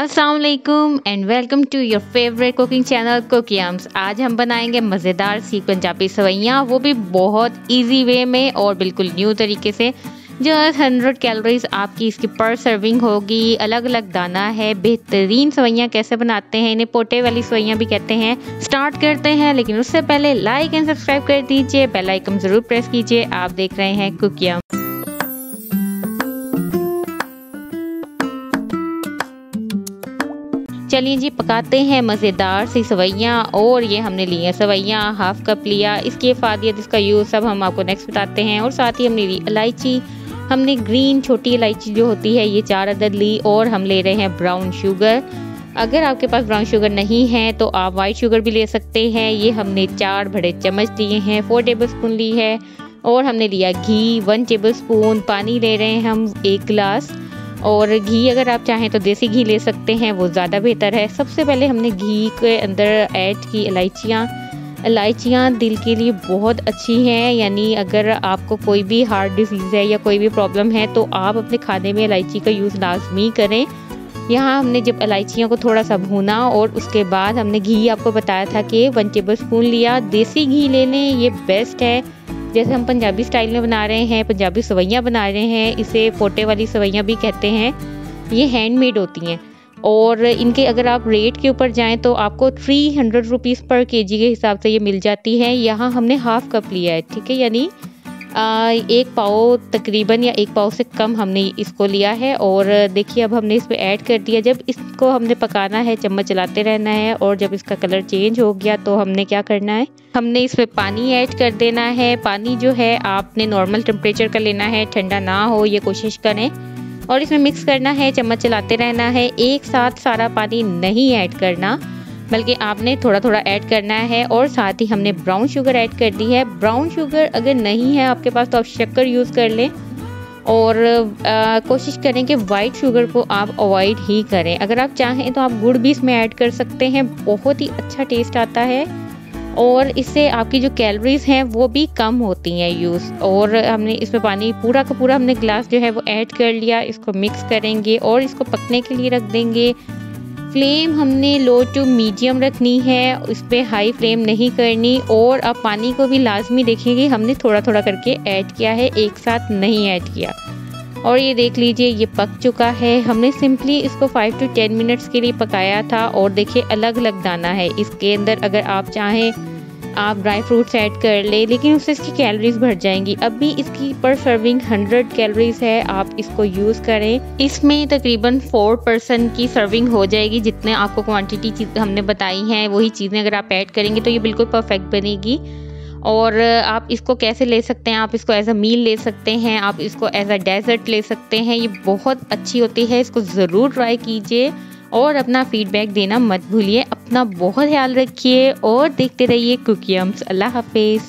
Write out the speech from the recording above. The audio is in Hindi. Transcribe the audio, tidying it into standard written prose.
अस्सलाम वालेकुम and welcome to your favourite cooking channel Cookiyums. आज हम बनाएंगे मज़ेदार सी पंजाबी सवैयाँ, वो भी बहुत इजी वे में और बिल्कुल न्यू तरीके से। जस्ट 100 कैलोरीज आपकी इसकी पर सर्विंग होगी। अलग अलग दाना है। बेहतरीन सवैयाँ कैसे बनाते हैं, इन्हें पोटे वाली सवैयाँ भी कहते हैं। स्टार्ट करते हैं, लेकिन उससे पहले लाइक एंड सब्सक्राइब कर दीजिए, बेल आइकन ज़रूर प्रेस कीजिए। आप देख रहे हैं कुकियम। चलिए जी, पकाते हैं मज़ेदार सी सवैयाँ। और ये हमने ली है सवैयाँ, हाफ कप लिया। इसकी अफादियत, इसका यूज़ सब हम आपको नेक्स्ट बताते हैं। और साथ ही हमने ली इलायची। हमने ग्रीन छोटी इलायची जो होती है ये 4 अदद ली। और हम ले रहे हैं ब्राउन शुगर। अगर आपके पास ब्राउन शुगर नहीं है तो आप वाइट शुगर भी ले सकते हैं। ये हमने 4 बड़े चम्मच लिए हैं। 4 टेबल स्पून ली है। और हमने लिया घी 1 टेबल स्पून। पानी ले रहे हैं हम 1 गिलास। और घी अगर आप चाहें तो देसी घी ले सकते हैं, वो ज़्यादा बेहतर है। सबसे पहले हमने घी के अंदर ऐड की इलायचियाँ। इलायचियाँ दिल के लिए बहुत अच्छी हैं, यानी अगर आपको कोई भी हार्ट डिजीज़ है या कोई भी प्रॉब्लम है तो आप अपने खाने में इलायची का यूज़ लाजमी करें। यहाँ हमने जब इलायचियों को थोड़ा सा भूना और उसके बाद हमने घी आपको बताया था कि 1 टेबल स्पून लिया। देसी घी ले लें, ये बेस्ट है। जैसे हम पंजाबी स्टाइल में बना रहे हैं, पंजाबी सवैयाँ बना रहे हैं, इसे पोटे वाली सवैयाँ भी कहते हैं। ये हैंडमेड होती हैं और इनके अगर आप रेट के ऊपर जाएं तो आपको 300 रुपीज़ पर केजी के हिसाब से ये मिल जाती है। यहाँ हमने हाफ कप लिया है, ठीक है, यानी 1 पाव तकरीबन या 1 पाव से कम हमने इसको लिया है। और देखिए अब हमने इसमें ऐड कर दिया। जब इसको हमने पकाना है, चम्मच चलाते रहना है। और जब इसका कलर चेंज हो गया तो हमने क्या करना है, हमने इसमें पानी ऐड कर देना है। पानी जो है आपने नॉर्मल टेम्परेचर का लेना है, ठंडा ना हो, ये कोशिश करें। और इसमें मिक्स करना है, चम्मच चलाते रहना है। एक साथ सारा पानी नहीं ऐड करना, बल्कि आपने थोड़ा थोड़ा ऐड करना है। और साथ ही हमने ब्राउन शुगर ऐड कर दी है। ब्राउन शुगर अगर नहीं है आपके पास तो आप शक्कर यूज़ कर लें। और कोशिश करें कि वाइट शुगर को आप अवॉइड ही करें। अगर आप चाहें तो आप गुड़ भी इसमें ऐड कर सकते हैं, बहुत ही अच्छा टेस्ट आता है। और इससे आपकी जो कैलोरीज हैं वो भी कम होती हैं यूज़। और हमने इसमें पानी पूरा का पूरा हमने गिलास जो है वो ऐड कर लिया। इसको मिक्स करेंगे और इसको पकने के लिए रख देंगे। फ्लेम हमने लो टू मीडियम रखनी है, इस पर हाई फ्लेम नहीं करनी। और अब पानी को भी लाजमी देखेंगे, हमने थोड़ा थोड़ा करके ऐड किया है, एक साथ नहीं ऐड किया। और ये देख लीजिए ये पक चुका है। हमने सिंपली इसको 5 to 10 मिनट्स के लिए पकाया था। और देखिए अलग अलग दाना है इसके अंदर। अगर आप चाहें आप ड्राई फ्रूट्स ऐड कर ले, लेकिन उससे इसकी कैलोरीज बढ़ जाएंगी। अभी इसकी पर सर्विंग 100 कैलोरीज है, आप इसको यूज़ करें। इसमें तकरीबन 4 पर्सन की सर्विंग हो जाएगी। जितने आपको क्वांटिटी हमने बताई हैं वही चीज़ें अगर आप ऐड करेंगे तो ये बिल्कुल परफेक्ट बनेगी। और आप इसको कैसे ले सकते हैं, आप इसको एज अ मील ले सकते हैं, आप इसको एज अ डेजर्ट ले सकते हैं। ये बहुत अच्छी होती है, इसको ज़रूर ट्राई कीजिए और अपना फीडबैक देना मत भूलिए। अपना बहुत ख्याल रखिए और देखते रहिए कुकियम्स। अल्लाह हाफिज़।